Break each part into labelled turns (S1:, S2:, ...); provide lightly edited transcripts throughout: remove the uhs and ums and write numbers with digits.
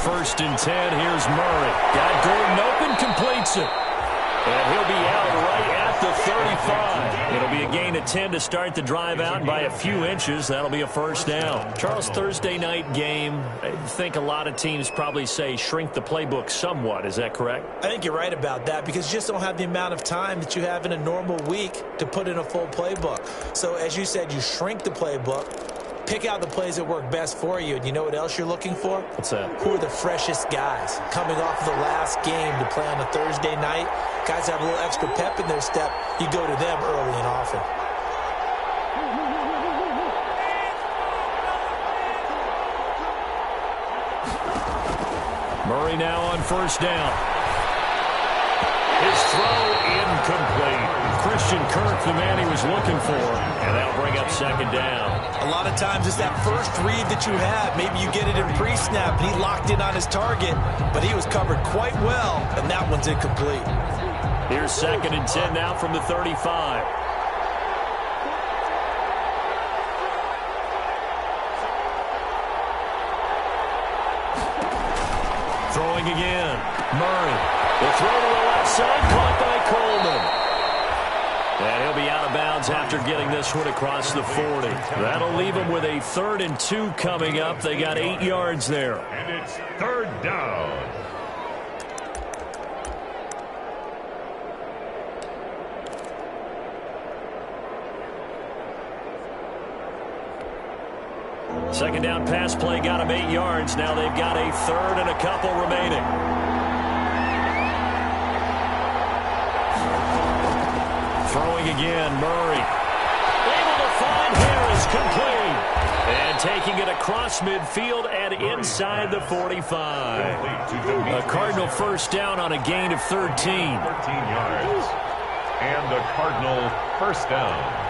S1: 1st and 10. Here's Murray. Got Gordon open, completes it. And he'll be out right at the 35. It'll be a gain of 10 to start the drive out, and by a few inches, that'll be a 1st down. Charles, Thursday night game, I think a lot of teams probably say shrink the playbook somewhat. Is that correct?
S2: I think you're right about that because you just don't have the amount of time that you have in a normal week to put in a full playbook. So, as you said, you shrink the playbook. Pick out the plays that work best for you. And you know what else you're looking for?
S1: What's that?
S2: Who are the freshest guys coming off of the last game to play on a Thursday night? Guys have a little extra pep in their step. You go to them early and often.
S1: Murray now on 1st down. His throw incomplete. Christian Kirk, the man he was looking for, and that'll bring up 2nd down.
S2: A lot of times it's that first read that you have. Maybe you get it in pre-snap, and he locked in on his target, but he was covered quite well, and that one's incomplete.
S1: Here's 2nd and 10 now from the 35. Throwing again. Murray. The throw to the left side, caught by Coleman. And he'll be out of bounds after getting this one across the 40. That'll leave him with a 3rd and 2 coming up. They got 8 yards there.
S3: And it's 3rd down.
S1: Second down pass play got him 8 yards. Now they've got a 3rd and a couple remaining. Throwing again, Murray. Able to find Harris, complete. And taking it across midfield and inside the 45. A Cardinal 1st down on a gain of 13.
S3: 13 yards. And the Cardinal 1st down.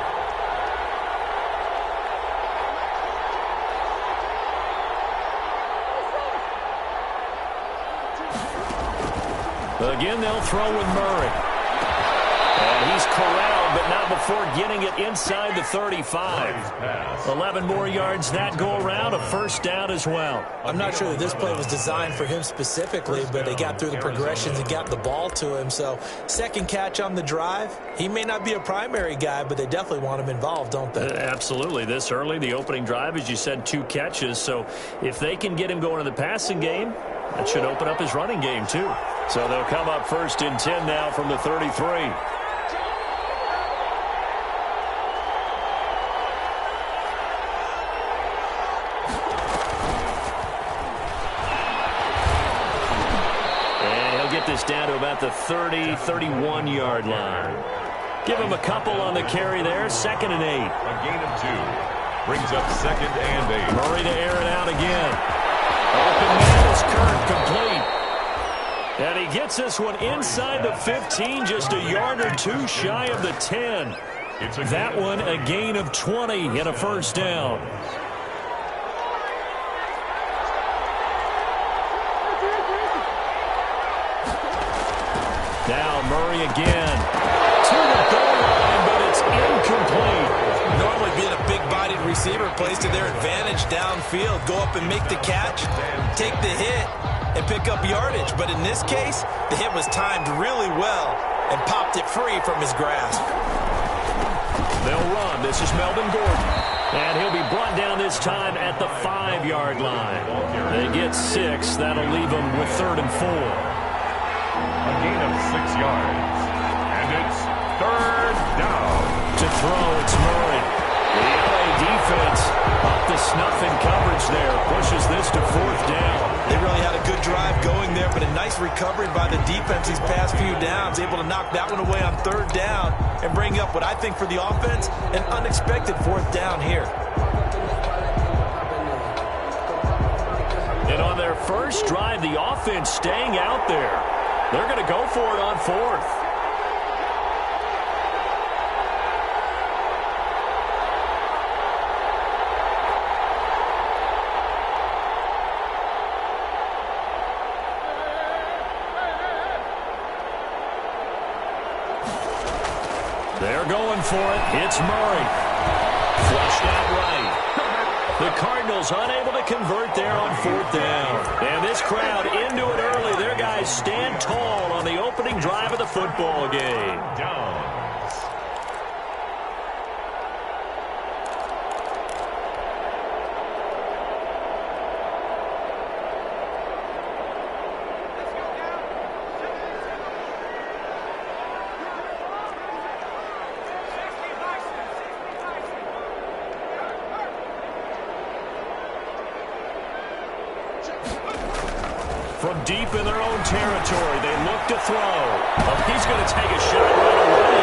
S1: Again, they'll throw with Murray. And he's corralled, but not before getting it inside the 35. 11 more yards that go around, a 1st down as well.
S2: I'm not sure that this play was designed for him specifically, but they got through the progressions and got the ball to him. So, 2nd catch on the drive. He may not be a primary guy, but they definitely want him involved, don't they?
S1: Absolutely. This early, the opening drive, as you said, 2 catches. So, if they can get him going in the passing game, that should open up his running game, too. So they'll come up 1st and 10 now from the 33. And he'll get this down to about the 30, 31-yard line. Give him a couple on the carry there. 2nd and 8.
S3: A gain of 2. Brings up 2nd and 8.
S1: Murray to air it out again. Open man is Kirk, complete. And he gets this one inside the 15, just a yard or 2 shy of the 10. That one a gain of 20 and a 1st down. Now Murray again. To the goal line, but it's incomplete.
S2: Normally being a big-bodied receiver plays to their advantage downfield. Go up and make the catch, take the hit, and pick up yardage. But in this case, the hit was timed really well and popped it free from his grasp.
S1: They'll run. This is Melvin Gordon. And he'll be brought down this time at the 5-yard line. They get 6. That'll leave them with 3rd and 4.
S3: A gain of 6 yards. And it's 3rd down.
S1: To throw, it's Murray. The LA defense up to snuff in coverage there. Pushes this to 4th down.
S2: They really had a good drive going there, but a nice recovery by the defense these past few downs. Able to knock that one away on 3rd down and bring up what I think for the offense, an unexpected 4th down here.
S1: And on their first drive, the offense staying out there. They're going to go for it on 4th. They're going for it. It's Murray. Flushed out right. The Cardinals unable to convert there on 4th down. And this crowd stand tall on the opening drive of the football game.
S3: Downs.
S1: From deep in their own territory, they look to throw. Oh, he's going to take a shot right away.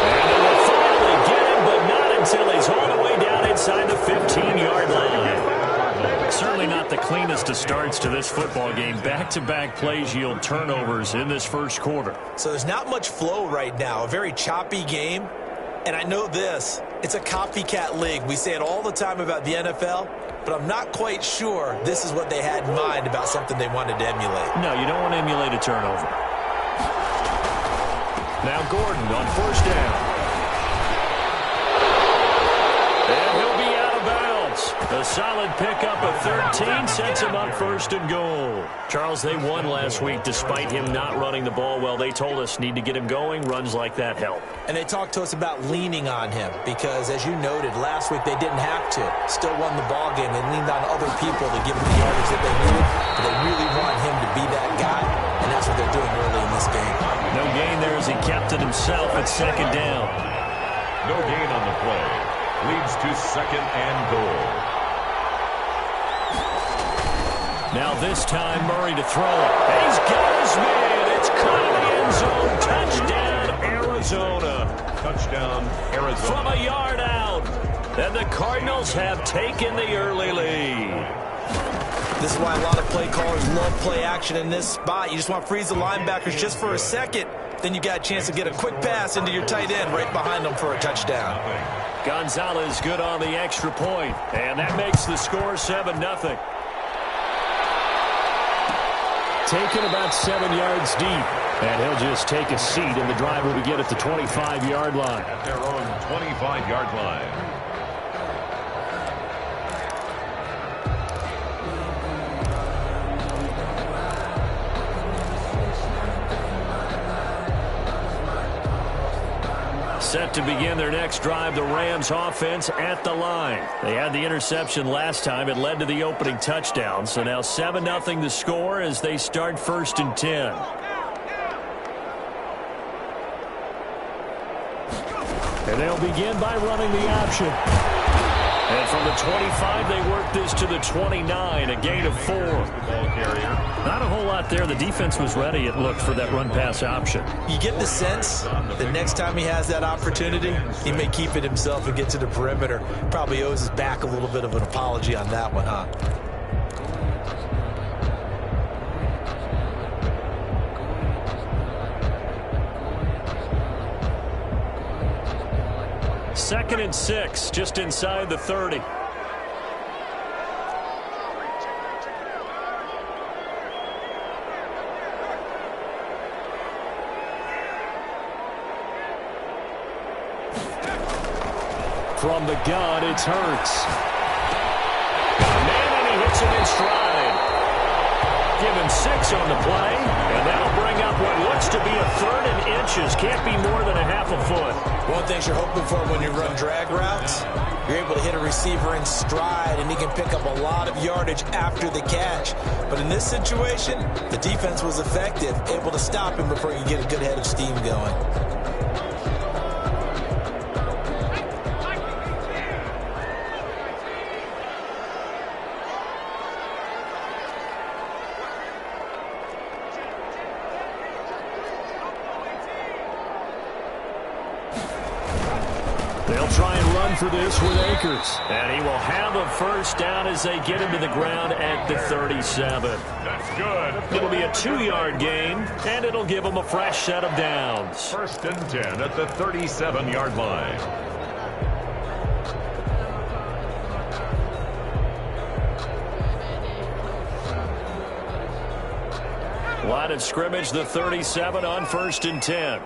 S1: And they will finally get him, but not until he's all the way down inside the 15-yard line. Certainly not the cleanest of starts to this football game. Back-to-back plays yield turnovers in this first quarter.
S2: So there's not much flow right now. A very choppy game. And I know this. It's a copycat league. We say it all the time about the NFL. But I'm not quite sure this is what they had in mind about something they wanted to emulate.
S1: No, you don't want to emulate a turnover. Now Gordon on first down. And he'll be out of bounds. A solid pickup of 13 sets him up first and goal. Charles, they won last week despite him not running the ball well. They told us need to get him going. Runs like that help.
S2: And they talked to us about leaning on him because, as you noted, last week they didn't have to. Still won the ball game. They leaned on other people to give them the yardage that they needed. But they really want him to be that guy, and that's what they're doing early in this game.
S1: No gain there as he kept it himself at second down.
S3: No gain on the play. Leads to second and goal.
S1: Now this time Murray to throw it. He's got his man. It's caught in the end zone. Touchdown, Arizona.
S3: Touchdown, Arizona.
S1: From a yard out. And the Cardinals have taken the early lead.
S2: This is why a lot of play callers love play action in this spot. You just want to freeze the linebackers just for a second. Then you got a chance to get a quick pass into your tight end right behind them for a touchdown.
S1: Gonzalez good on the extra point. And that makes the score 7-0. Taken about 7 yards deep. And he'll just take a seat, and the drive will begin at the 25-yard line.
S3: At their own 25-yard line.
S1: Set to begin their next drive, the Rams offense at the line. They had the interception last time. It led to the opening touchdown. So now 7-0 the score as they start first and 10. And they'll begin by running the option. And from the 25, they work this to the 29, a gain of 4. Not a whole lot there. The defense was ready, it looked, for that run-pass option.
S2: You get the sense that next time he has that opportunity, he may keep it himself and get to the perimeter. Probably owes his back a little bit of an apology on that one, huh?
S1: Second and 6, just inside the 30. From the gun, it's Hurts. Man, and he hits him in stride. Given 6 on the play, and that'll bring up what looks to be a 3rd and inches. Can't be more than a half a foot.
S2: One thing you're hoping for when you run drag routes, you're able to hit a receiver in stride, and he can pick up a lot of yardage after the catch. But in this situation, the defense was effective, able to stop him before you get a good head of steam going.
S1: They'll try and run for this with Akers. And he will have a first down as they get him to the ground at the 37.
S3: That's good.
S1: It'll be a 2-yard gain, and it'll give them a fresh set of downs.
S3: First and 10 at the 37-yard line.
S1: Line of scrimmage, the 37 on first and 10.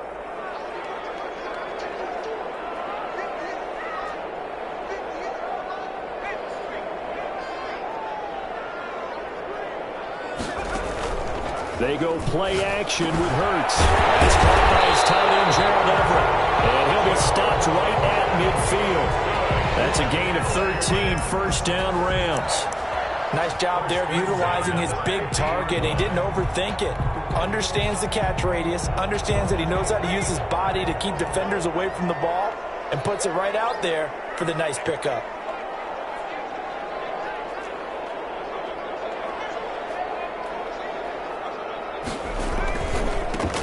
S1: They go play action with Hurts. It's caught by his tight end, Gerald Everett. And he'll be stopped right at midfield. That's a gain of 13, first down Rams.
S2: Nice job there of utilizing his big target. He didn't overthink it. Understands the catch radius, understands that he knows how to use his body to keep defenders away from the ball, and puts it right out there for the nice pickup.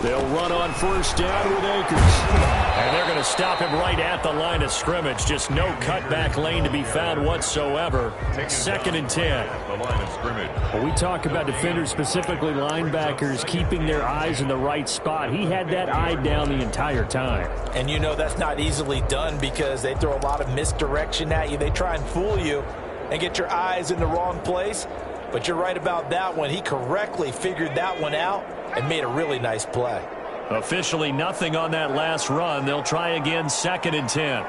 S1: They'll run on first down with Akers. And they're going to stop him right at the line of scrimmage. Just no cutback lane to be found whatsoever. Second and 10.
S3: The line of scrimmage.
S1: When we talk about defenders, specifically linebackers, keeping their eyes in the right spot, he had that eye down the entire time.
S2: And you know that's not easily done because they throw a lot of misdirection at you. They try and fool you and get your eyes in the wrong place. But you're right about that one. He correctly figured that one out and made a really nice play.
S1: Officially nothing on that last run. They'll try again, second and 10.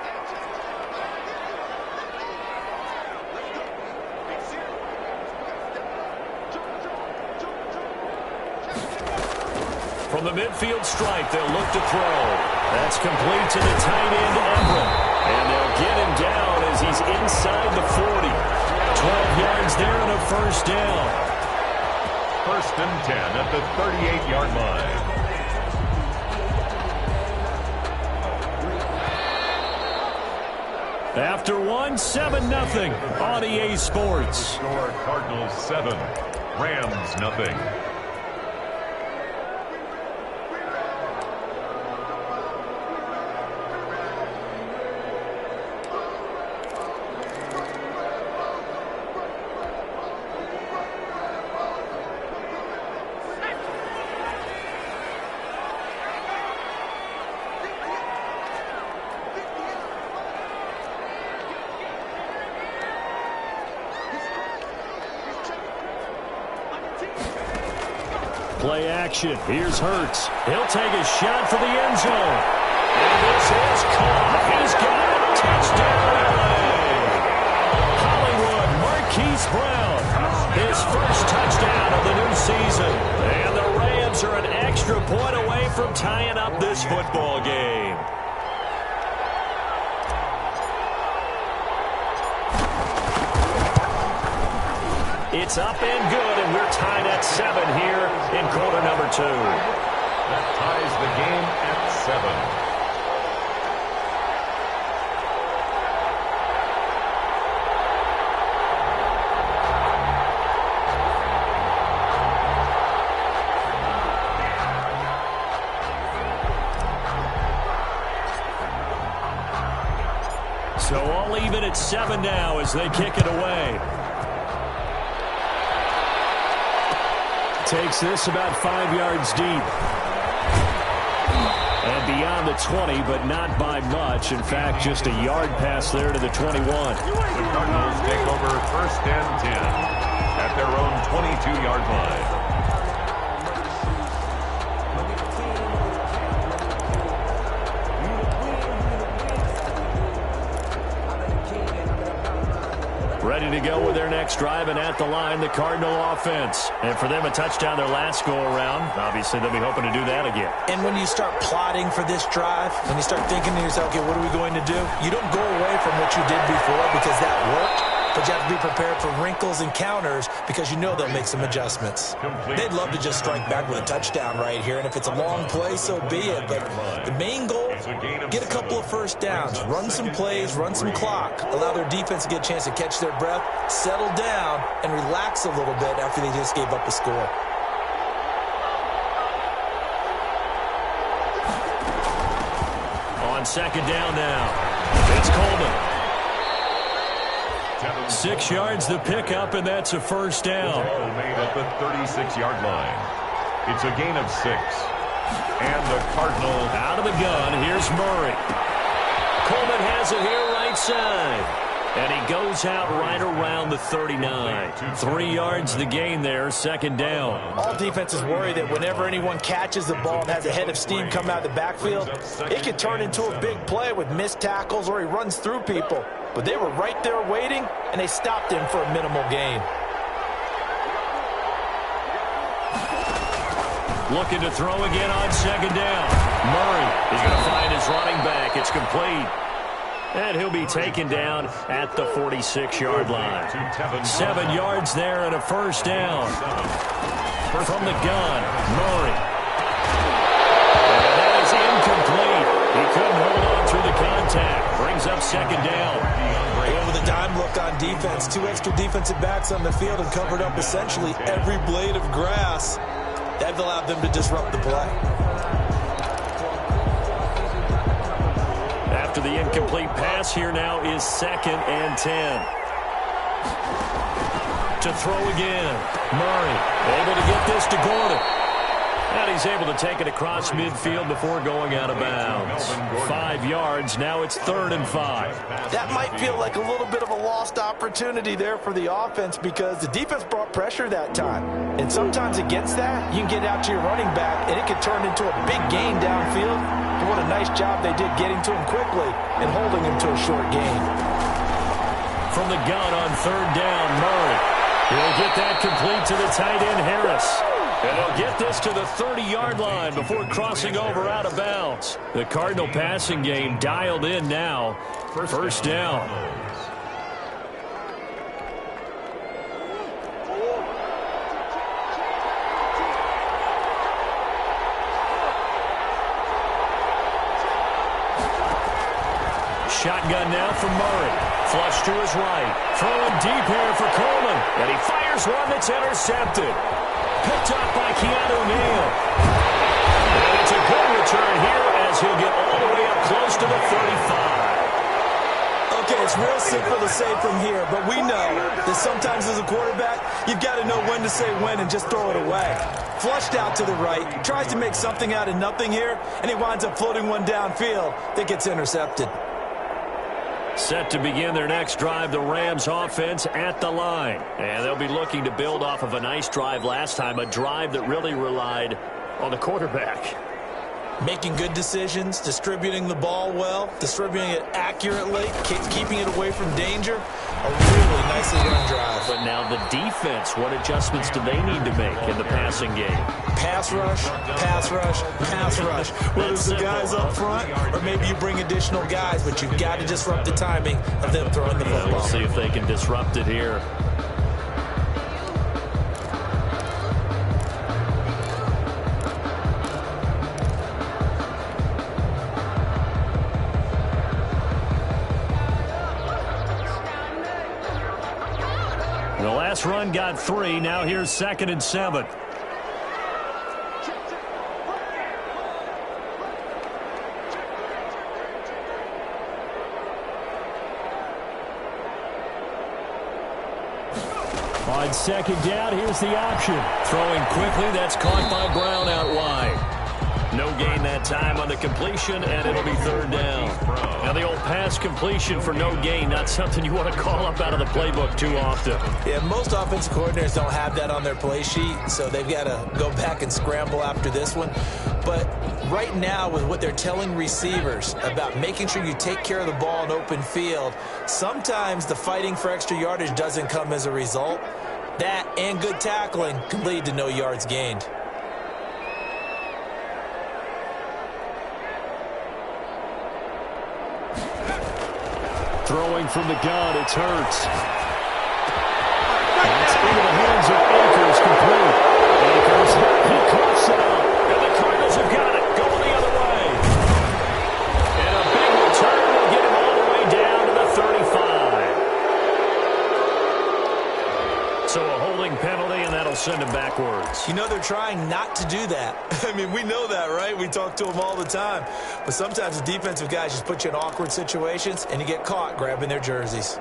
S1: From the midfield stripe, they'll look to throw. That's complete to the tight end, Everett. And they'll get him down as he's inside the 40. 12 yards there and a first down.
S3: First and 10 at the 38-yard line.
S1: After 7-0 on EA Sports.
S3: Score Cardinals 7, Rams nothing.
S1: Play action. Here's Hurts. He'll take a shot for the end zone. And this is caught. He's got it. Touchdown, LA. Hollywood, Marquise Brown. His first touchdown of the new season. And the Rams are an extra point away from tying up this football game. It's up and good, and we're tied at 7 here in quarter number 2.
S3: That ties the game at 7.
S1: So all even at 7 now as they kick it away. Takes this about 5 yards deep. And beyond the 20, but not by much. In fact, just a yard pass there to the 21.
S3: The Cardinals take over first and 10 at their own 22-yard line.
S1: Ready to go with their next drive, and at the line, the Cardinal offense. And for them, a touchdown their last go-around. Obviously, they'll be hoping to do that again.
S2: And when you start plotting for this drive, when you start thinking to yourself, okay, what are we going to do? You don't go away from what you did before because that worked, but you have to be prepared for wrinkles and counters because you know they'll make some adjustments. They'd love to just strike back with a touchdown right here, and if it's a long play, so be it. But the main goal, get a couple of first downs, run some plays, run some clock, allow their defense to get a chance to catch their breath, settle down, and relax a little bit after they just gave up a score.
S1: On second down now, it's Coleman. 6 yards the pickup, and that's a first down.
S3: Made at the 36-yard line. It's a gain of 6. And the Cardinals
S1: out of the gun. Here's Murray. Coleman has it here right side. And he goes out right around the 39. 3 yards the gain there, second down.
S2: All defenses worry that whenever anyone catches the ball and has a head of steam come out of the backfield, it could turn into a big play with missed tackles or he runs through people. But they were right there waiting, and they stopped him for a minimal gain.
S1: Looking to throw again on second down. Murray is going to find his running back. It's complete. And he'll be taken down at the 46-yard line. 7 yards there and a first down. From the gun, Murray. And that is incomplete. He couldn't hold on through the contact. Brings up second down.
S2: With a dime look on defense, 2 extra defensive backs on the field and covered up essentially every blade of grass. That allowed them to disrupt the play.
S1: After the incomplete pass, here now is 2nd and 10. To throw again. Murray able to get this to Gordon. And he's able to take it across midfield before going out of bounds. 5 yards. Now it's 3rd and 5.
S2: That might feel like a little bit of a lost opportunity there for the offense because the defense brought pressure that time. And sometimes against that, you can get out to your running back, and it could turn into a big gain downfield. But what a nice job they did getting to him quickly and holding him to a short gain.
S1: From the gun on 3rd down, Murray. He'll get that complete to the tight end, Harris. And he'll get this to the 30-yard line before crossing over out of bounds. The Cardinal passing game dialed in now. First down. Shotgun now for Murray. Flush to his right. Throwing deep here for Coleman. And he fires one that's intercepted. Picked up by Keanu Neal. And it's a good return here as he'll get all the way up close to the 35.
S2: Okay, it's real simple to say from here, but we know that sometimes as a quarterback, you've got to know when to say when and just throw it away. Flushed out to the right, tries to make something out of nothing here, and he winds up floating one downfield that gets intercepted.
S1: Set to begin their next drive, the Rams offense at the line. And they'll be looking to build off of a nice drive last time, a drive that really relied on the quarterback.
S2: Making good decisions, distributing the ball well, distributing it accurately, keeping it away from danger. A really nicely run drive.
S1: But now the defense, what adjustments do they need to make in the passing game?
S2: Pass rush, pass rush, pass rush. Whether it's the guys up front or maybe you bring additional guys, but you've got to disrupt the timing of them throwing the football.
S1: We'll see if they can disrupt it here. The last run got 3. Now here's 2nd and 7. On 2nd down, here's the option. Throwing quickly, that's caught by Brown out wide. No gain that time on the completion, and it'll be 3rd down. Now the old pass completion for no gain, not something you want to call up out of the playbook too often.
S2: Yeah, most offensive coordinators don't have that on their play sheet, so they've got to go back and scramble after this one. But right now, with what they're telling receivers about making sure you take care of the ball in open field, sometimes the fighting for extra yardage doesn't come as a result. That and good tackling can lead to no yards gained.
S1: Throwing from the gun, it's Hurts. That's into the hands of Akers, complete. Akers, he coughs it up. And the Cardinals have got it, going the other way. And a big return will get him all the way down to the 35. So a holding penalty, and that'll send him backwards.
S2: You know, they're trying not to do that. I mean, we know that, right? We talk to them all the time. But sometimes the defensive guys just put you in awkward situations, and you get caught grabbing their jerseys.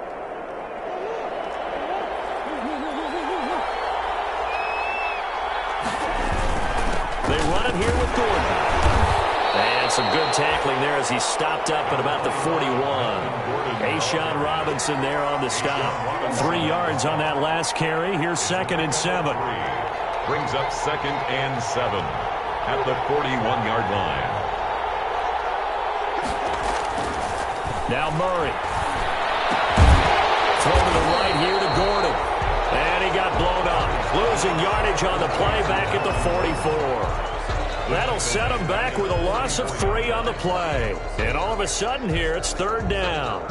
S1: They run it here with Gordon. And some good tackling there as he stopped up at about the 41. A'Shawn Robinson there on the stop. 3 yards on that last carry. Here's 2nd and 7.
S3: Brings up 2nd and 7 at the 41-yard line.
S1: Now Murray. Throw to the right here to Gordon. And he got blown up. Losing yardage on the play back at the 44. That'll set them back with a loss of 3 on the play. And all of a sudden here, it's 3rd down.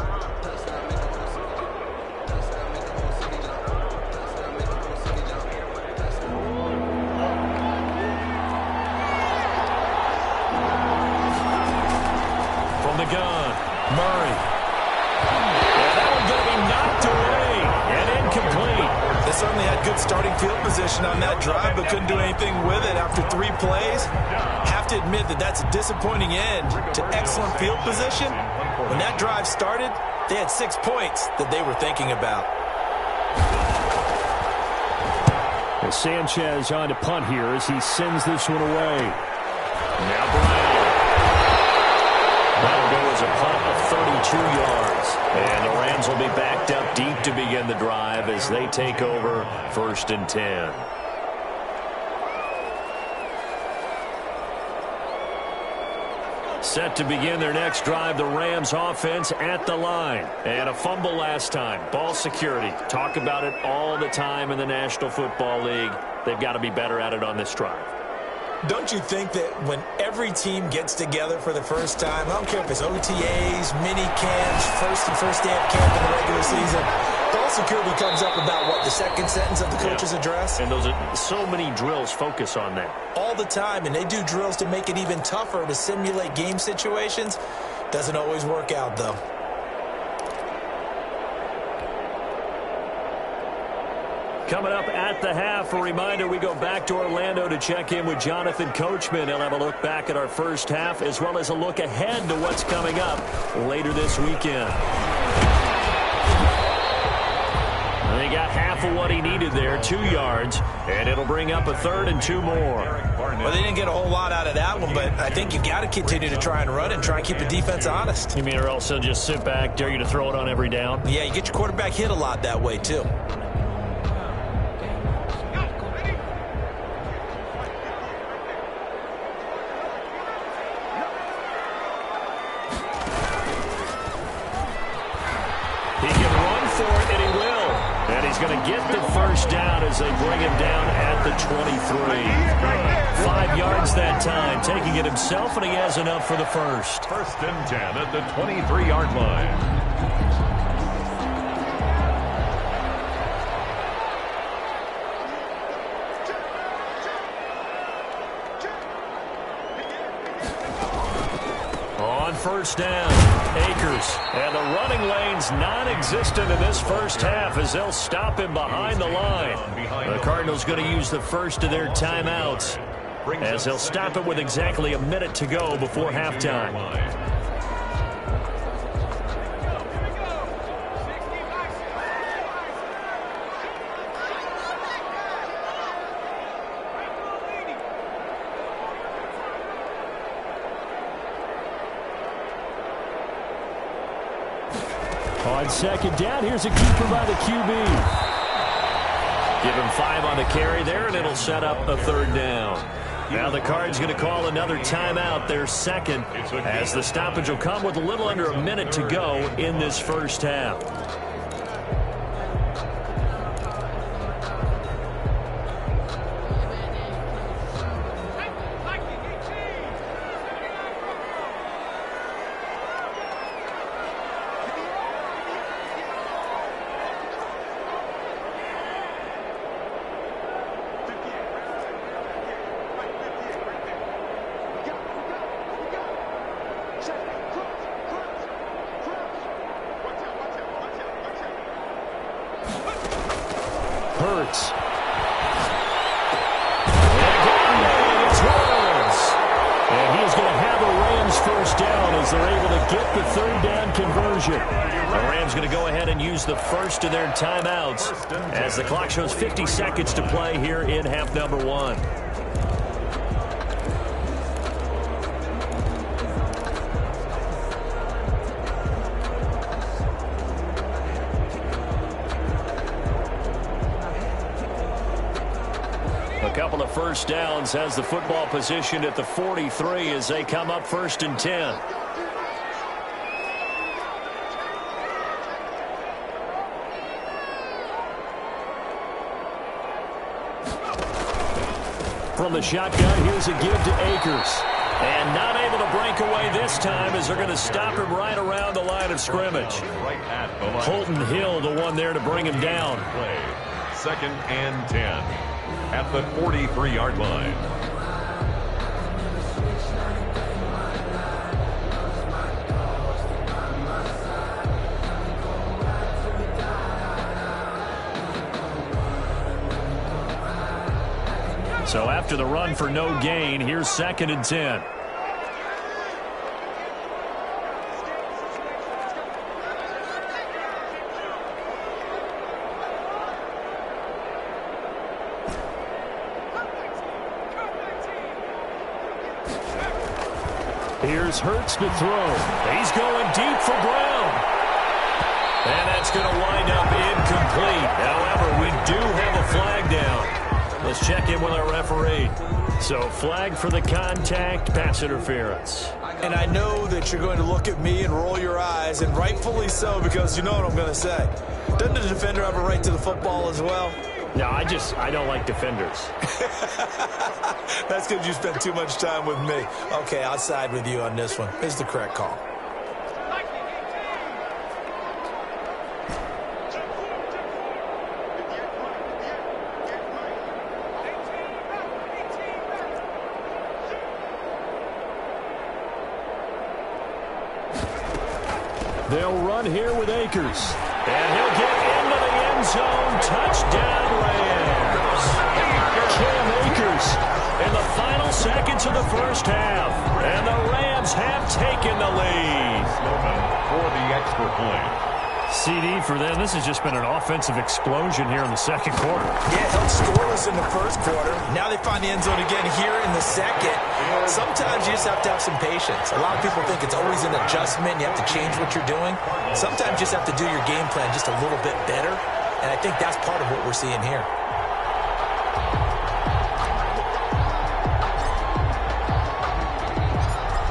S1: From the gun, Murray. And that one's going to be knocked away and incomplete.
S2: They certainly had good starting field position on that drive, but couldn't do anything with it after 3 plays. Have to admit that that's a disappointing end to excellent field position. When that drive started, they had 6 points that they were thinking about.
S1: As Sanchez on to punt here as he sends this one away. Now Brown. That'll go as a punt of 32 yards. And the Rams will be backed up deep to begin the drive as they take over 1st and 10. Set to begin their next drive, the Rams offense at the line. And a fumble last time. Ball security. Talk about it all the time in the National Football League. They've got to be better at it on this drive.
S2: Don't you think that when every team gets together for the first time, I don't care if it's OTAs, mini camps, first day of camp in the regular season, ball security comes up about what, the second sentence of the coach's address?
S1: And those are so many drills focus on that.
S2: All the time, and they do drills to make it even tougher to simulate game situations. Doesn't always work out, though.
S1: Coming up at the half, a reminder, we go back to Orlando to check in with Jonathan Coachman. He'll have a look back at our first half as well as a look ahead to what's coming up later this weekend. And he got half of what he needed there, 2 yards, and it'll bring up a 3rd and 2 more.
S2: Well, they didn't get a whole lot out of that one, but I think you've got to continue to try and run and try and keep the defense honest.
S1: You mean or else they'll just sit back, dare you to throw it on every down?
S2: Yeah, you get your quarterback hit a lot that way, too.
S1: Going to get the first down as they bring him down at the 23. 5 yards that time, taking it himself, and he has enough for the first.
S3: 1st and 10 at the 23-yard line.
S1: On 1st down, Akers. And the running lane's non-existent in this first half as they'll stop him behind the line. The Cardinals going to use the first of their timeouts as they'll stop it with exactly a minute to go before halftime. On 2nd down, here's a keeper by the QB. Give him 5 on the carry there, and it'll set up a 3rd down. Now the Cards going to call another timeout, their second, as the stoppage will come with a little under a minute to go in this first half. Hurts. And he's going to have a Rams first down as they're able to get the 3rd down conversion. The Rams going to go ahead and use the first of their timeouts as the clock shows 50 seconds to play here in half number 1. Couple of first downs has the football positioned at the 43 as they come up 1st and 10. From the shotgun, here's a give to Akers. And not able to break away this time as they're going to stop him right around the line of scrimmage. Holton Hill, the one there to bring him down.
S3: Play. 2nd and 10 at the 43-yard line.
S1: So after the run for no gain, here's 2nd and 10. Here's Hurts to throw. He's going deep for Brown. And that's going to wind up incomplete. However, we do have a flag down. Let's check in with our referee. So, flag for the contact, pass interference.
S2: And I know that you're going to look at me and roll your eyes, and rightfully so, because you know what I'm going to say. Doesn't the defender have a right to the football as well?
S1: No, I don't like defenders.
S2: That's because you spent too much time with me. Okay, I'll side with you on this one. It's the correct call.
S1: They'll run here with Akers. And he'll get into the end zone. Touchdown, Rams. Cam Akers in the final seconds of the first half. And the Rams have taken the lead.
S3: For the extra point.
S1: CD for them. This has just been an offensive explosion here in the second quarter.
S2: Yeah, held scoreless in the first quarter. Now they find the end zone again here in the second. Sometimes you just have to have some patience. A lot of people think it's always an adjustment. You have to change what you're doing. Sometimes you just have to do your game plan just a little bit better. And I think that's part of what we're seeing here.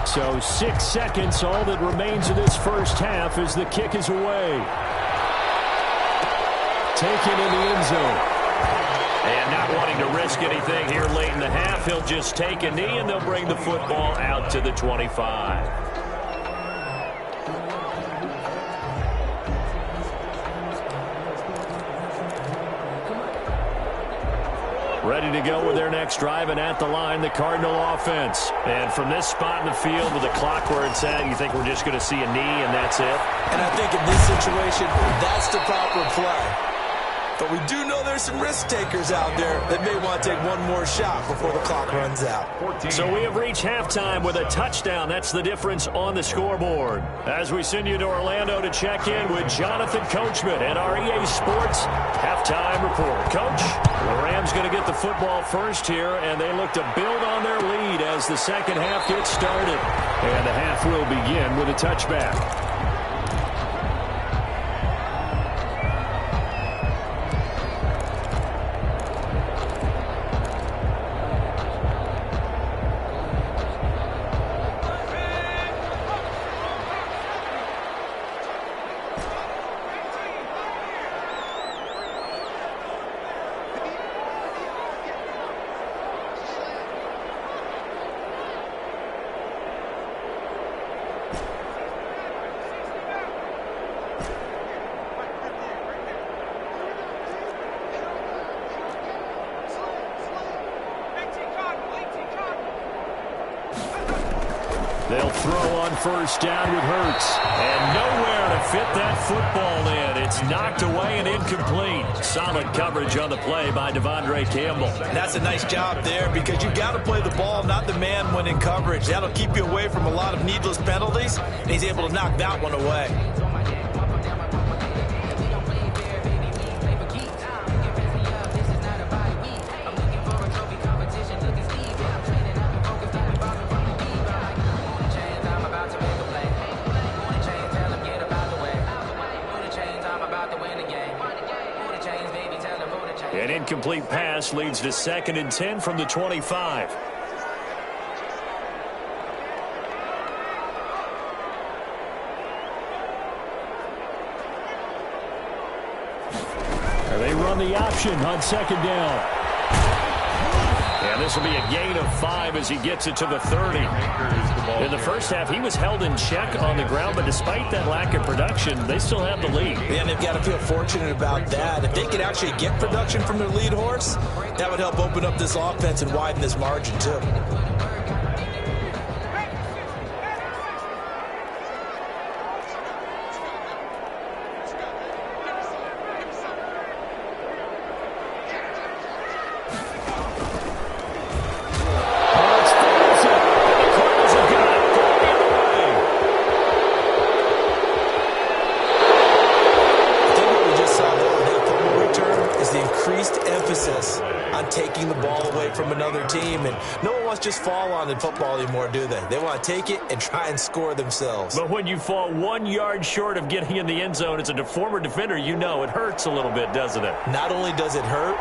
S1: So 6 seconds, all that remains of this first half as the kick is away. Taken in the end zone. And not wanting to risk anything here late in the half, he'll just take a knee and they'll bring the football out to the 25. Ready to go with their next drive, and at the line, the Cardinal offense. And from this spot in the field with the clock where it's at, you think we're just going to see a knee and that's it?
S2: And I think in this situation, that's the proper play. But we do know there's some risk takers out there that may want to take one more shot before the clock runs out.
S1: So we have reached halftime with a touchdown. That's the difference on the scoreboard. As we send you to Orlando to check in with Jonathan Coachman at our EA Sports halftime report. Coach, the Rams going to get the football first here, and they look to build on their lead as the second half gets started. And the half will begin with a touchback. They'll throw on first down with Hurts. And nowhere to fit that football in. It's knocked away and incomplete. Solid coverage on the play by Devondre Campbell.
S2: That's a nice job there because you got to play the ball, not the man when in coverage. That'll keep you away from a lot of needless penalties. And he's able to knock that one away.
S1: An incomplete pass leads to 2nd and 10 from the 25. And they run the option on 2nd down. And And this will be a gain of 5 as he gets it to the 30. In the first half, he was held in check on the ground, but despite that lack of production, they still have the lead.
S2: And they've got to feel fortunate about that. If they could actually get production from their lead horse, that would help open up this offense and widen this margin too. Taking the ball away from another team, and no one wants to just fall on in football anymore, do they? They want to take it and try and score themselves.
S1: But when you fall 1 yard short of getting in the end zone as a former defender, you know it hurts a little bit, doesn't it?
S2: Not only does it hurt,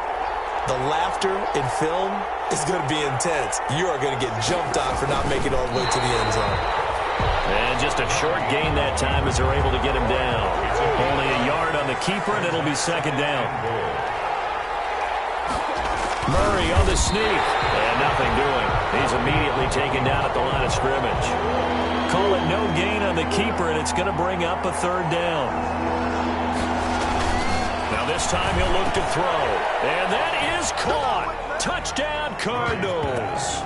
S2: the laughter in film is going to be intense. You are going to get jumped on for not making it all the way to the end zone.
S1: And just a short gain that time as they're able to get him down. Only a yard on the keeper, and it'll be second down. Murray on the sneak, and nothing doing. He's immediately taken down at the line of scrimmage. Call it no gain on the keeper, and it's going to bring up a third down. Now this time he'll look to throw, and that is caught. Touchdown, Cardinals.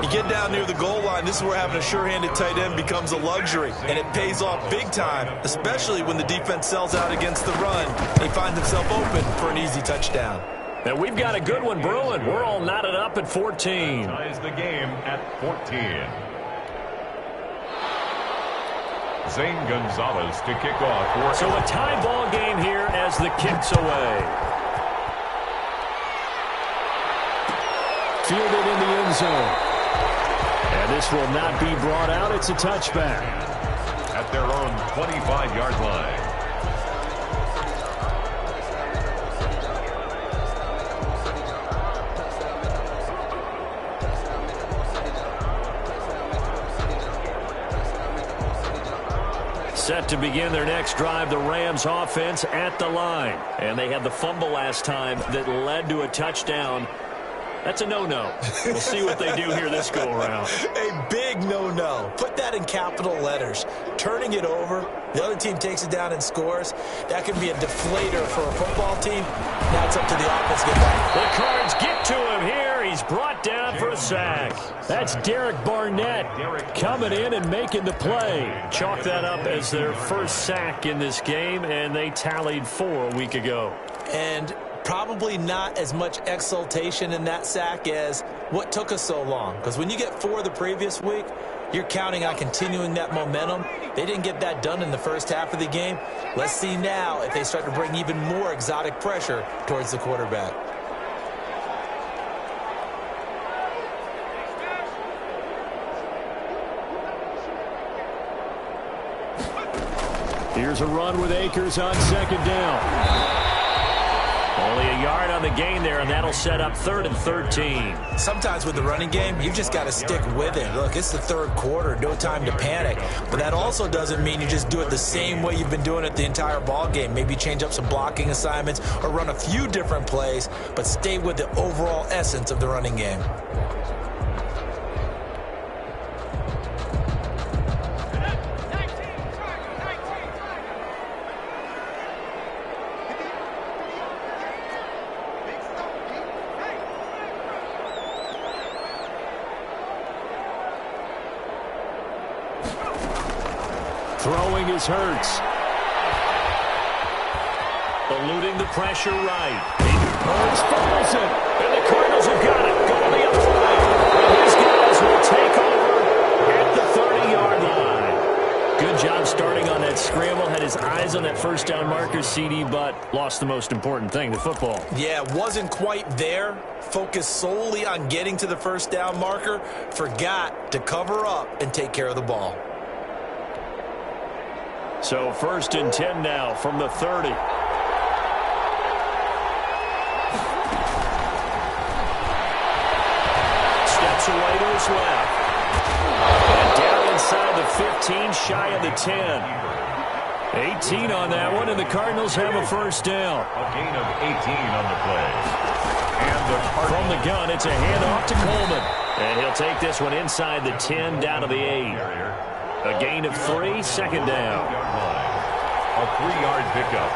S2: You get down near the goal line, this is where having a sure-handed tight end becomes a luxury, and it pays off big time, especially when the defense sells out against the run. He finds himself open for an easy touchdown.
S1: And we've got a good one brewing. We're all knotted up at 14.
S3: Ties the game at 14. Zane Gonzalez to kick off.
S1: So a tie ball game here as the kick's away. Fielded in the end zone. And this will not be brought out. It's a touchback.
S3: At their own 25-yard line.
S1: Set to begin their next drive, the Rams offense at the line. And they had the fumble last time that led to a touchdown. That's a no-no. We'll see what they do here this go-around.
S2: A big no-no. Put that in capital letters. Turning it over, the other team takes it down and scores. That can be a deflator for a football team. Now it's up to the offense to get back.
S1: The Cards get to him here. He's brought down for a sack. That's Derek Barnett coming in and making the play. Chalk that up as their first sack in this game, and they tallied 4 a week ago.
S2: And probably not as much exultation in that sack as what took us so long. Because when you get 4 the previous week, you're counting on continuing that momentum. They didn't get that done in the first half of the game. Let's see now if they start to bring even more exotic pressure towards the quarterback.
S1: Here's a run with Akers on second down. Only a yard on the gain there, and that'll set up 3rd and 13.
S2: Sometimes with the running game, you've just got to stick with it. Look, it's the third quarter, no time to panic. But that also doesn't mean you just do it the same way you've been doing it the entire ball game. Maybe change up some blocking assignments or run a few different plays, but stay with the overall essence of the running game.
S1: Throwing is Hurts. Eluding the pressure right. Hurts fumbles it. And the Cardinals have got it. Going the other way. And these guys will take over at the 30-yard line. Good job starting on that scramble. Had his eyes on that first down marker, CD, but lost the most important thing, the football.
S2: Yeah, wasn't quite there. Focused solely on getting to the first down marker. Forgot to cover up and take care of the ball.
S1: So 1st and 10 now from the 30. Steps away to his left. And down inside the 15, shy of the 10. 18 on that one, and the Cardinals have a first down.
S3: A gain of 18 on the play. And
S1: from the gun, it's a handoff to Coleman. And he'll take this one inside the 10, down to the 8. A gain of 3, second down.
S3: A 3-yard pickup.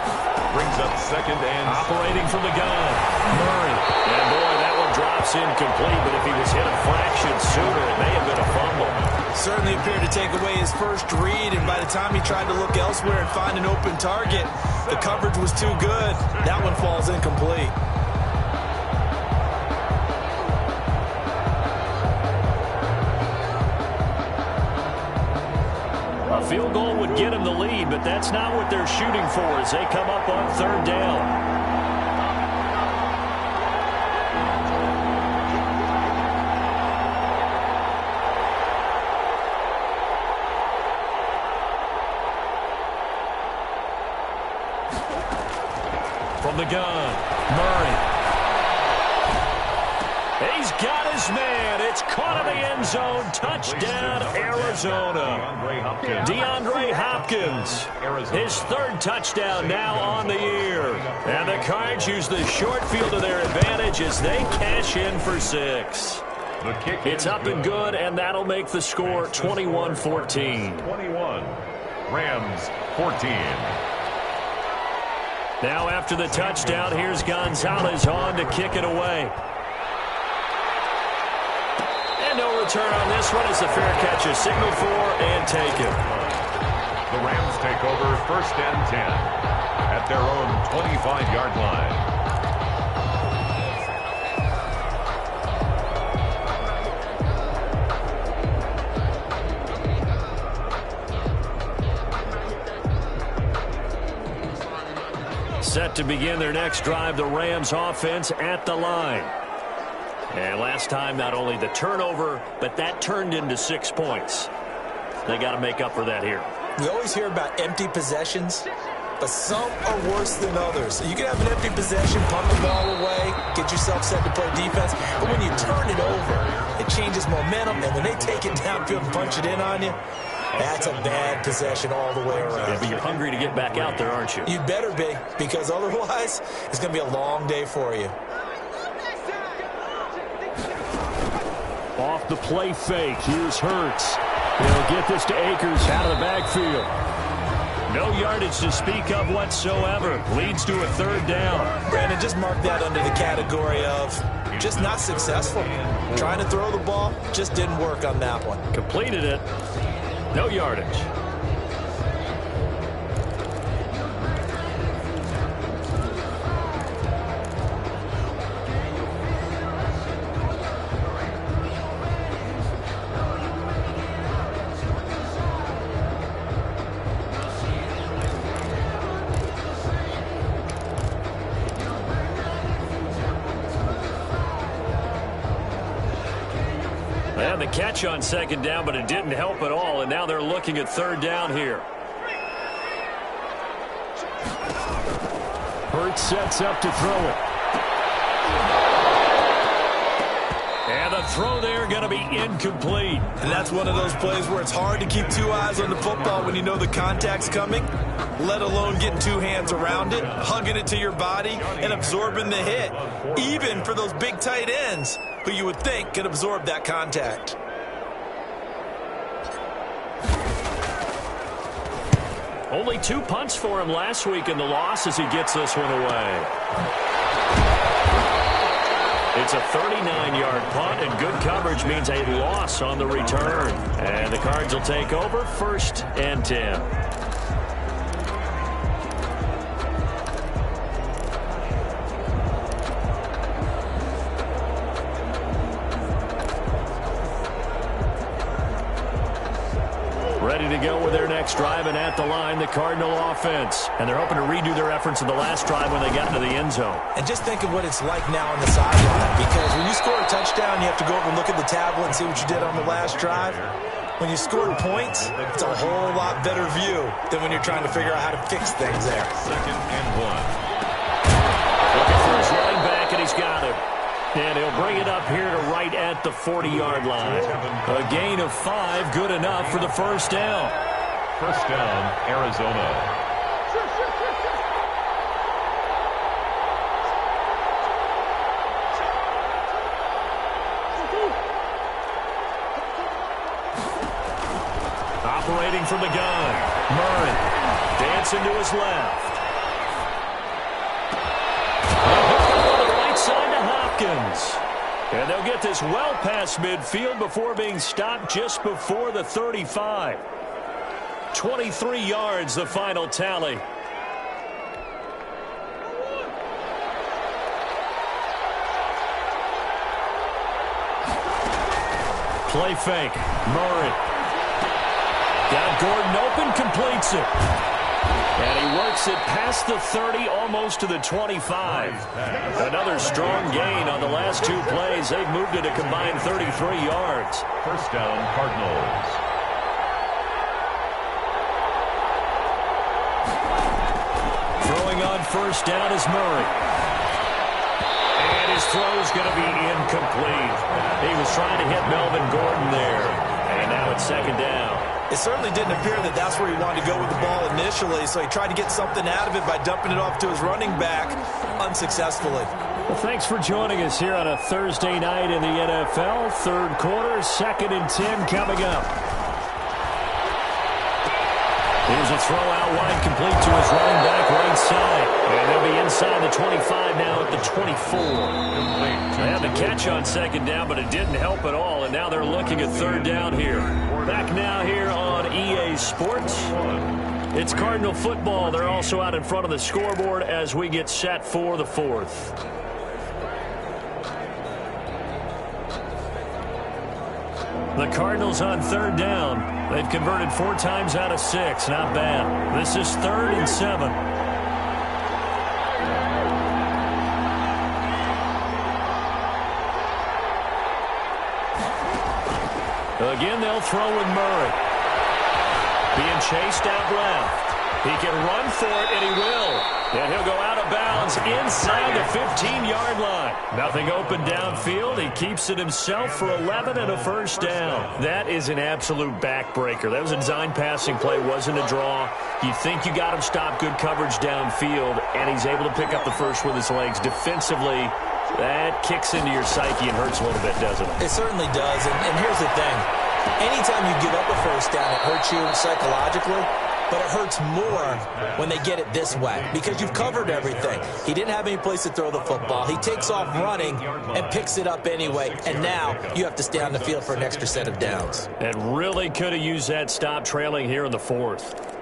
S3: Brings up second and...
S1: Operating from the gun, Murray. And boy, that one drops incomplete, but if he was hit a fraction sooner, it may have been a fumble.
S2: Certainly appeared to take away his first read, and by the time he tried to look elsewhere and find an open target, the coverage was too good. That one falls incomplete.
S1: A field goal would get him the lead, but that's not what they're shooting for as they come up on third down. From the gun, Murray. He's got his man. It's caught in the end zone. Touchdown, Arizona. DeAndre Hopkins. His third touchdown now on the year. And the Cards use the short field to their advantage as they cash in for 6. It's up and good, and that'll make the score 21-14.
S3: 21. Rams 14.
S1: Now after the touchdown, here's Gonzalez on to kick it away. And no return on this one as the fair catch is signaled for and taken.
S3: The Rams take over first and 10 at their own 25-yard line.
S1: Set to begin their next drive, the Rams offense at the line. And last time, not only the turnover, but that turned into 6 points. They got to make up for that here.
S2: We always hear about empty possessions, but some are worse than others. You can have an empty possession, punt the ball away, get yourself set to play defense, but when you turn it over, it changes momentum, and when they take it downfield and punch it in on you, that's a bad possession all the way around.
S1: Yeah, but you're hungry to get back out there, aren't you?
S2: You better be, because otherwise, it's going to be a long day for you.
S1: Off the play fake, here's Hurts. He'll get this to Akers out of the backfield. No yardage to speak of whatsoever. Leads to a third down.
S2: Brandon, just mark that under the category of just not successful. Trying to throw the ball, just didn't work on that one.
S1: Completed it. No yardage. And the catch on second down, but it didn't help at all, and now they're looking at third down here. Hurts sets up to throw it. And the throw there going to be incomplete.
S2: And that's one of those plays where it's hard to keep 2 eyes on the football when you know the contact's coming, let alone getting 2 hands around it, hugging it to your body, and absorbing the hit. Even for those big tight ends who you would think could absorb that contact.
S1: Only 2 punts for him last week in the loss as he gets this one away. It's a 39-yard punt, and good coverage means a loss on the return. And the Cards will take over first and 10. Ready to go with their next drive, and at the line, the Cardinal offense. And they're hoping to redo their efforts in the last drive when they got into the end zone.
S2: And just think of what it's like now on the sideline, because when you score a touchdown, you have to go over and look at the tablet and see what you did on the last drive. When you scored points, it's a whole lot better view than when you're trying to figure out how to fix things there.
S3: Second and 1.
S1: Looking for his running back, and he's got him. And he'll bring it up here to right at the 40-yard line. A gain of 5, good enough for the first down.
S3: First down, Arizona.
S1: from the gun. Murray dancing to his left. On the right side to Hopkins. And they'll get this well past midfield before being stopped just before the 35. 23 yards, the final tally. Play fake. Murray. Got Gordon open, completes it. And he works it past the 30, almost to the 25. Another strong gain on the last two plays. They've moved it a combined 33 yards.
S3: First down, Cardinals.
S1: Throwing on first down is Murray. And his throw's going to be incomplete. He was trying to hit Melvin Gordon there. And now it's second down.
S2: It certainly didn't appear that that's where he wanted to go with the ball initially, so he tried to get something out of it by dumping it off to his running back unsuccessfully.
S1: Well, thanks for joining us here on a Thursday night in the NFL. Third quarter, 2nd and 10 coming up. Here's a throw out wide, complete to his running back right side. And they'll be inside the 25 now at the 24. They had the catch on second down, but it didn't help at all. And now they're looking at third down here. Back now here on EA Sports. It's Cardinal football. They're also out in front of the scoreboard as we get set for the fourth. The Cardinals on third down. They've converted 4 times out of 6. Not bad. This is 3rd and 7. Again, they'll throw with Murray. Being chased out left. He can run for it, and he will. And he'll go out of bounds inside the 15-yard line. Nothing open downfield. He keeps it himself for 11 and a first down. That is an absolute backbreaker. That was a design passing play, wasn't a draw. You think you got him stopped, good coverage downfield, and he's able to pick up the first with his legs. Defensively, that kicks into your psyche and hurts a little bit, doesn't it?
S2: It certainly does, and here's the thing. Anytime you give up a first down, it hurts you psychologically. But it hurts more when they get it this way because you've covered everything. He didn't have any place to throw the football. He takes off running and picks it up anyway. And now you have to stay on the field for an extra set of downs.
S1: And really could have used that stop trailing here in the fourth.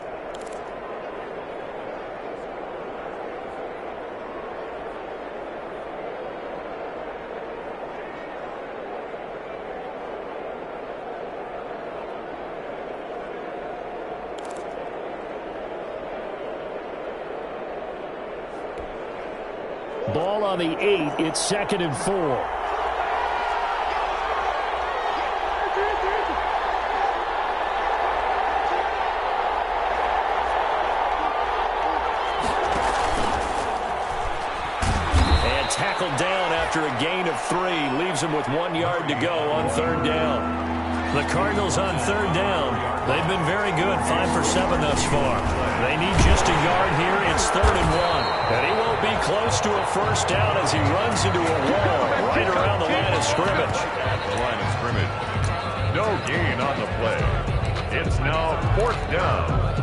S1: Ball on the 8. It's 2nd and 4. And tackled down after a gain of 3. Leaves him with 1 yard to go on third down. The Cardinals on third down. They've been very good, 5 for 7 thus far. They need just a yard here. It's 3rd and 1. And he won't be close to a first down as he runs into a wall right around the line of scrimmage.
S3: At the line of scrimmage. No gain on the play. It's now 4th down.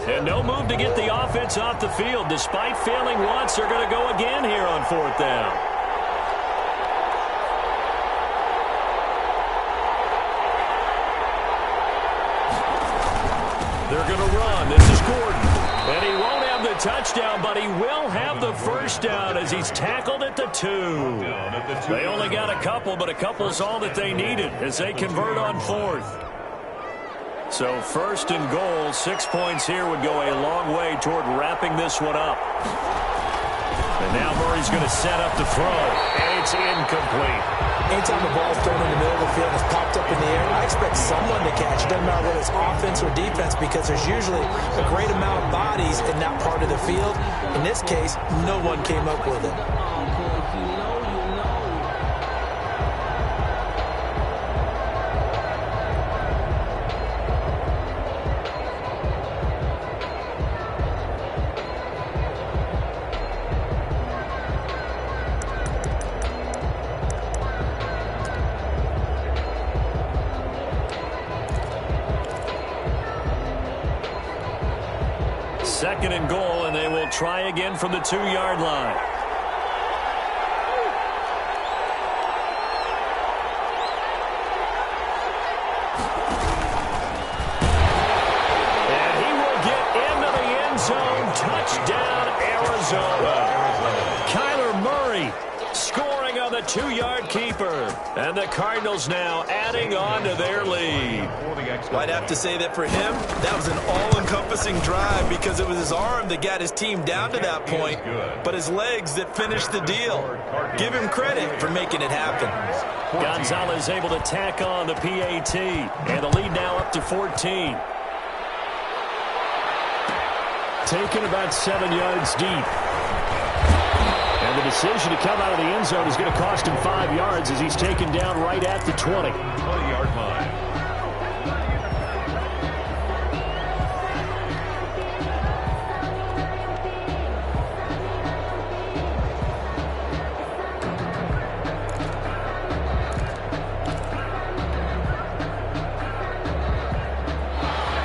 S1: And no move to get the offense off the field. Despite failing once, they're going to go again here on 4th down. They're going to run. This is Gordon. And he won't have the touchdown, but he will have the first down as he's tackled at the 2. They only got a couple, but a couple's all that they needed as they convert on 4th. So 1st and goal, 6 points here would go a long way toward wrapping this one up. And now Murray's going to set up the throw, and it's incomplete.
S2: Anytime the ball's thrown in the middle of the field and it's popped up in the air, I expect someone to catch it. Doesn't matter whether it's offense or defense because there's usually a great amount of bodies in that part of the field. In this case, no one came up with it.
S1: 2nd and goal, and they will try again from the 2-yard line. And he will get into the end zone. Touchdown, Arizona. Kyler Murray scoring on the 2-yard keeper. And the Cardinals now adding on to their lead.
S2: I'd have to say that for him, that was an all-encompassing drive because it was his arm that got his team down to that point, but his legs that finished the deal. Give him credit for making it happen.
S1: Gonzalez able to tack on the PAT, and the lead now up to 14. Taken about 7 yards deep. And the decision to come out of the end zone is going to cost him 5 yards as he's taken down right at the 20.
S3: 20-yard line.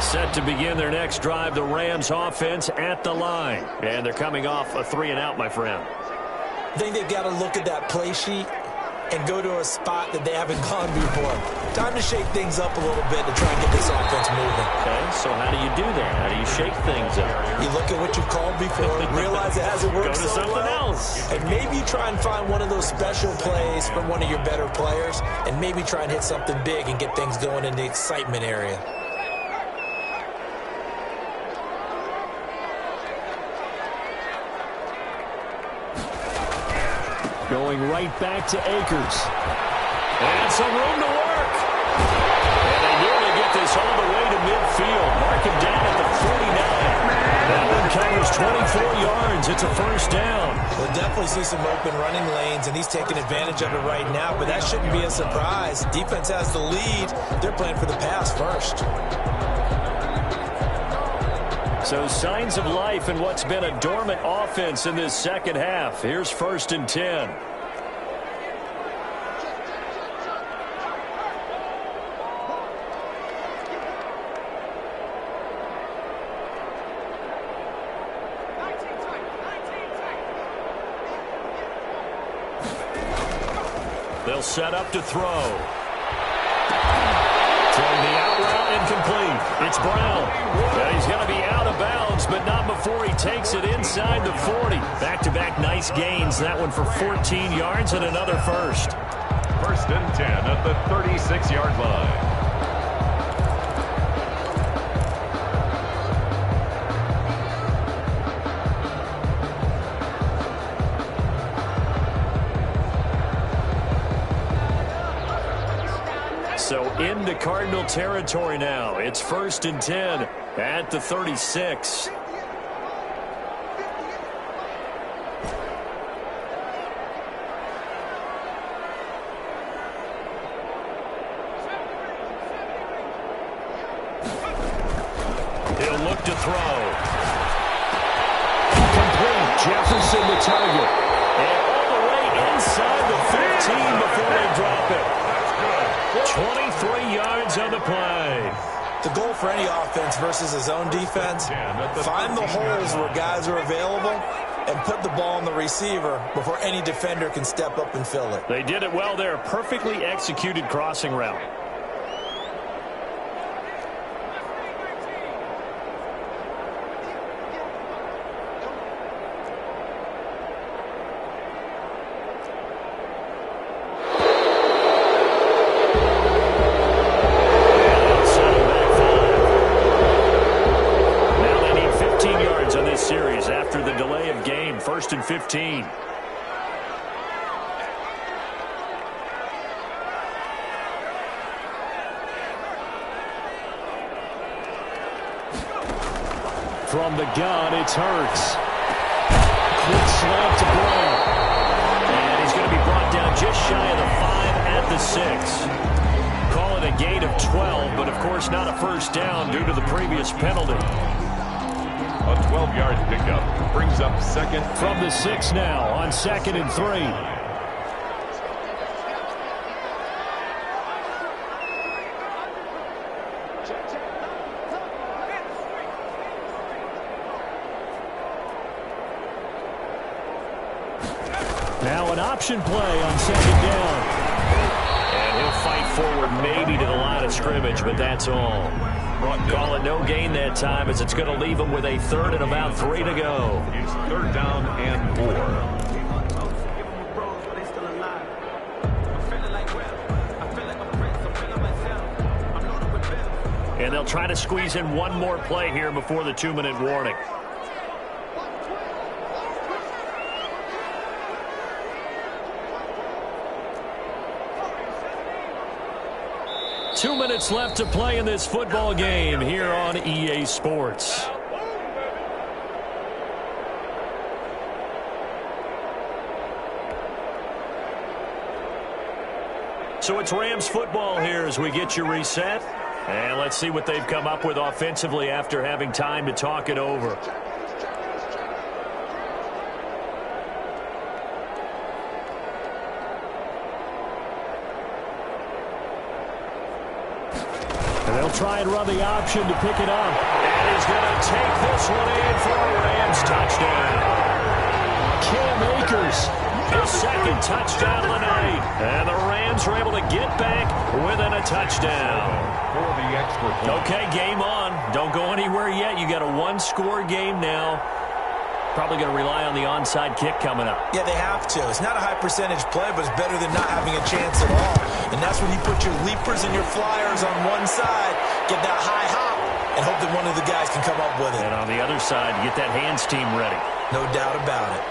S1: Set to begin their next drive, the Rams offense at the line. And thee coming off a 3-and-out, my friend.
S2: I think they've got to look at that play sheet and go to a spot that they haven't gone before. Time to shake things up a little bit to try and get this offense moving.
S1: Okay, so how do you do that? How do you shake things up?
S2: You look at what you've called before, realize it hasn't worked
S1: Go to
S2: so
S1: something
S2: well,
S1: else.
S2: and maybe try and find one of those special plays from one of your better players, and maybe try and hit something big and get things going in the excitement area.
S1: Going right back to Akers. And some room to work. And they nearly get this all the way to midfield. Mark him down at the 49. That one covers 24 yards. It's a first down.
S2: We'll definitely see some open running lanes, and he's taking advantage of it right now, but that shouldn't be a surprise. Defense has the lead. They're playing for the pass first.
S1: So signs of life in what's been a dormant offense in this second half. Here's 1st and 10. They'll set up to throw. Throwing the out route incomplete. It's Brown. And he's going to be out of bounds, but not before he takes it inside the 40. Back-to-back nice gains. That one for 14 yards and another first.
S3: 1st and 10 at the 36-yard line.
S1: So into Cardinal territory now. It's 1st and 10 at the 36. He'll look to throw. Complete. Jefferson the target. And all the way inside the 15 before they drop it. 23 yards on the play.
S2: The goal for any offense versus his own defense, find the holes where guys are available and put the ball on the receiver before any defender can step up and fill it.
S1: They did it well there. Perfectly executed crossing route. Series after the delay of game. 1st and 15. From the gun, it's Hurts. Quick slant to Brown. And he's going to be brought down just shy of the 5 at the 6. Call it a gain of 12, but of course not a first down due to the previous penalty.
S3: A 12-yard pickup brings up 2nd.
S1: From the 6 now on 2nd and 3. Now an option play on second down. And he'll fight forward maybe to the line of scrimmage, but that's all. Call it no gain that time as it's going to leave him with a third and about 3 to go.
S3: It's third down and 4.
S1: And they'll try to squeeze in one more play here before the 2-minute warning. Two minutes left to play in this football game here on EA Sports. So it's Rams football here as we get you reset. And let's see what they've come up with offensively after having time to talk it over. And they'll try and run the option to pick it up. And he's going to take this one in for a Rams touchdown. Cam Akers, his second touchdown of the night. And the Rams are able to get back within a touchdown.
S3: For the extra point.
S1: Okay, game on. Don't go anywhere yet. You got a one-score game now. Probably going to rely on the onside kick coming up.
S2: Yeah, they have to. It's not a high percentage play, but it's better than not having a chance at all. And that's when you put your leapers and your flyers on one side, get that high hop, and hope that one of the guys can come up with it.
S1: And on the other side, get that hands team ready.
S2: No doubt about it.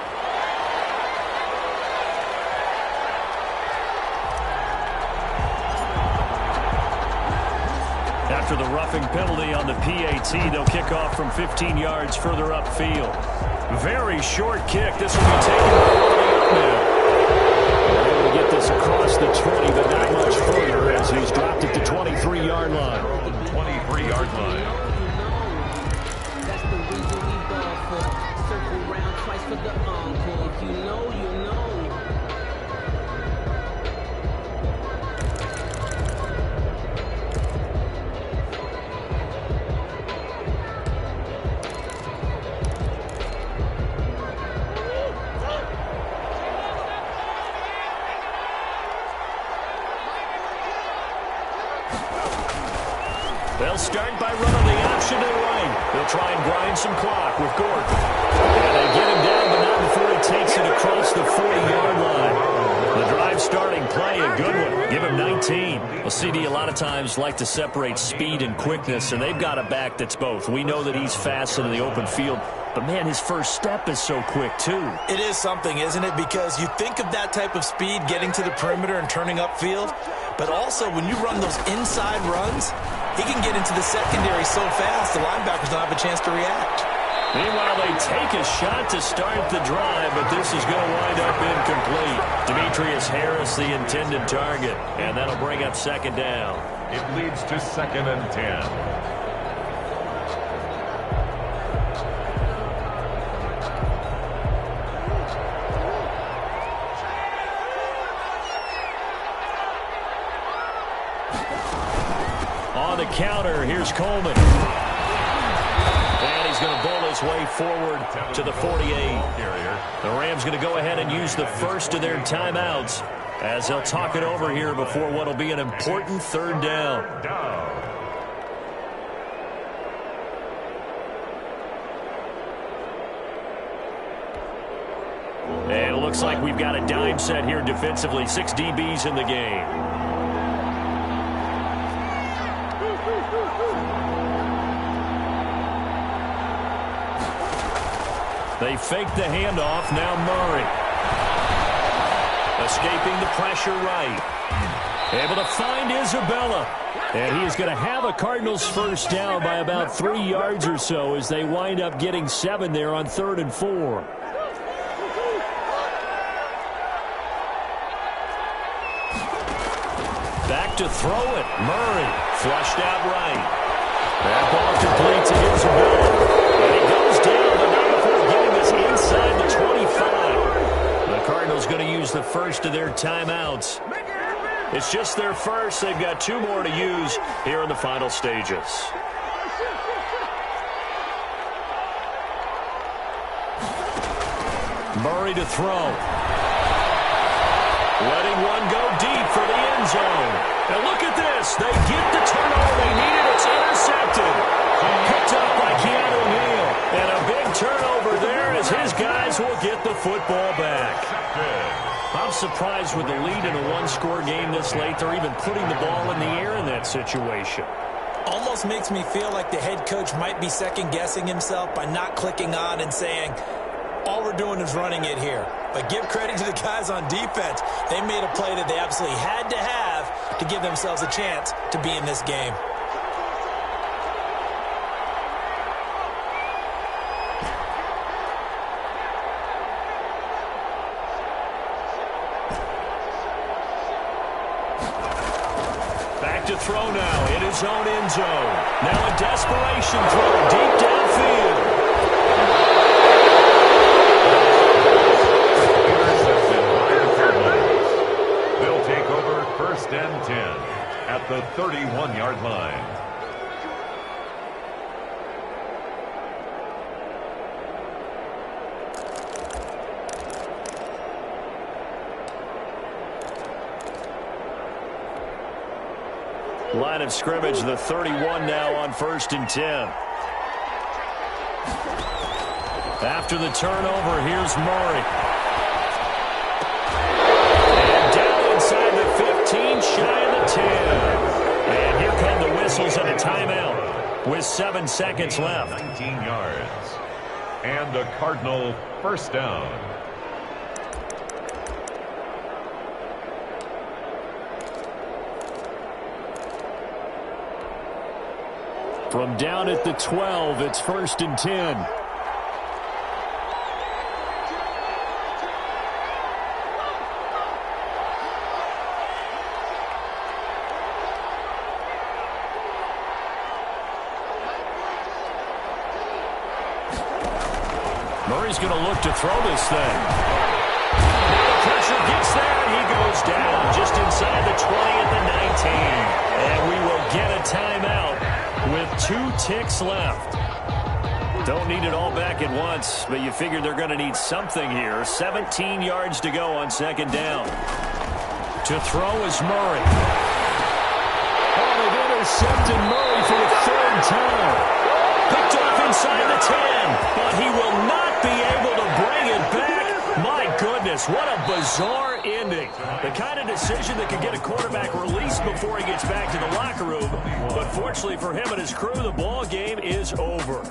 S1: After the roughing penalty on the PAT, they'll kick off from 15 yards further upfield. Very short kick. This will be taken all the way up now. They're able to get this across the 20, but not much further as he's dropped it to 23-yard line.
S3: 23-yard line.
S4: That's the reason we ball for. Circle round twice for the encore. If you know, you know.
S1: They'll start by running the option to the right. They'll try and grind some clock with Gordon. And they get him down, but not before he takes it across the 40-yard line. The drive starting play, a good one. Give him 19. Well, CD, a lot of times like to separate speed and quickness, and they've got a back that's both. We know that he's fast in the open field, but, man, his first step is so quick, too.
S2: It is something, isn't it? Because you think of that type of speed getting to the perimeter and turning upfield, but also when you run those inside runs, he can get into the secondary so fast the linebackers don't have a chance to react.
S1: Meanwhile, they take a shot to start the drive, but this is going to wind up incomplete. Demetrius Harris, the intended target, and that'll bring up second down.
S3: It leads to 2nd and 10.
S1: On the counter, here's Coleman. And he's going to bowl his way forward to the 48. The Rams going to go ahead and use the first of their timeouts as they'll talk it over here before what will be an important third down. And it looks like we've got a dime set here defensively. 6 DBs in the game. They fake the handoff. Now Murray. Escaping the pressure right. Able to find Isabella. And he is going to have a Cardinals first down by about 3 yards or so as they wind up getting 7 there on 3rd and 4. Back to throw it. Murray flushed out right. That ball complete to Isabella. And he goes down, but not before getting this inside the 25. The Cardinals going to use the first of their timeouts. It's just their first. They've got 2 more to use here in the final stages. Murray to throw. Letting one go deep for the end zone. And look at this. They get the turnover they needed. It's intercepted. Picked up by Keanu Neal. And a big turnover there as his guys will get the football back. I'm surprised with the lead in a one-score game this late. They're even putting the ball in the air in that situation.
S2: Almost makes me feel like the head coach might be second-guessing himself by not clicking on and saying, all we're doing is running it here. But give credit to the guys on defense. They made a play that they absolutely had to have to give themselves a chance to be in this game.
S1: Back to throw now in his own end zone. Now a desperation throw deep downfield.
S3: They'll take over 1st and 10 at the 31-yard line.
S1: Line of scrimmage, the 31 now on 1st and 10. After the turnover, here's Murray. And down inside the 15, shy of the 10. And here come the whistles and a timeout with 7 seconds left.
S3: 19 yards. And a Cardinal first down.
S1: From down at the 12, it's 1st and 10. Murray's going to look to throw this thing. Now the pressure gets there, and he goes down just inside the 20 at the 19. And we will get a timeout with 2 ticks left. Don't need it all back at once, but you figure they're going to need something here. 17 yards to go on 2nd down. To throw is Murray. Oh, they've intercepted Murray for the 3rd time. Picked off inside the 10, but he will not be able to bring it back. My goodness, what a bizarre ending. The kind of decision that could get a quarterback released before he gets back to the locker room. But fortunately for him and his crew, the ball game is over.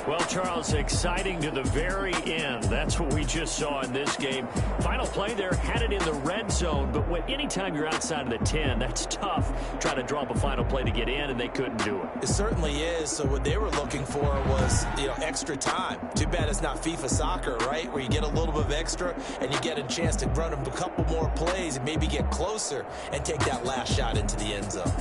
S1: Well, Charles, exciting to the very end. That's what we just saw in this game. Final play there, had it in the red zone, but anytime you're outside of the 10, that's tough. Trying to draw up a final play to get in, and they couldn't do it.
S2: It certainly is. So what they were looking for was, extra time. Too bad it's not FIFA soccer, right? Where you get a little bit of extra, and you get a chance to run a couple more plays and maybe get closer and take that last shot into the end zone.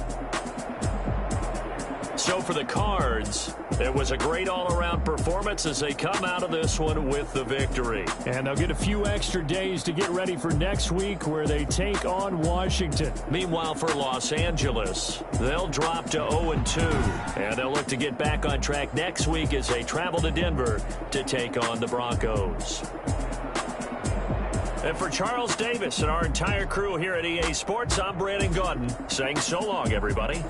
S1: So for the Cards, it was a great all-around performance as they come out of this one with the victory. And they'll get a few extra days to get ready for next week where they take on Washington. Meanwhile, for Los Angeles, they'll drop to 0-2. And they'll look to get back on track next week as they travel to Denver to take on the Broncos. And for Charles Davis and our entire crew here at EA Sports, I'm Brandon Gaudin saying so long, everybody.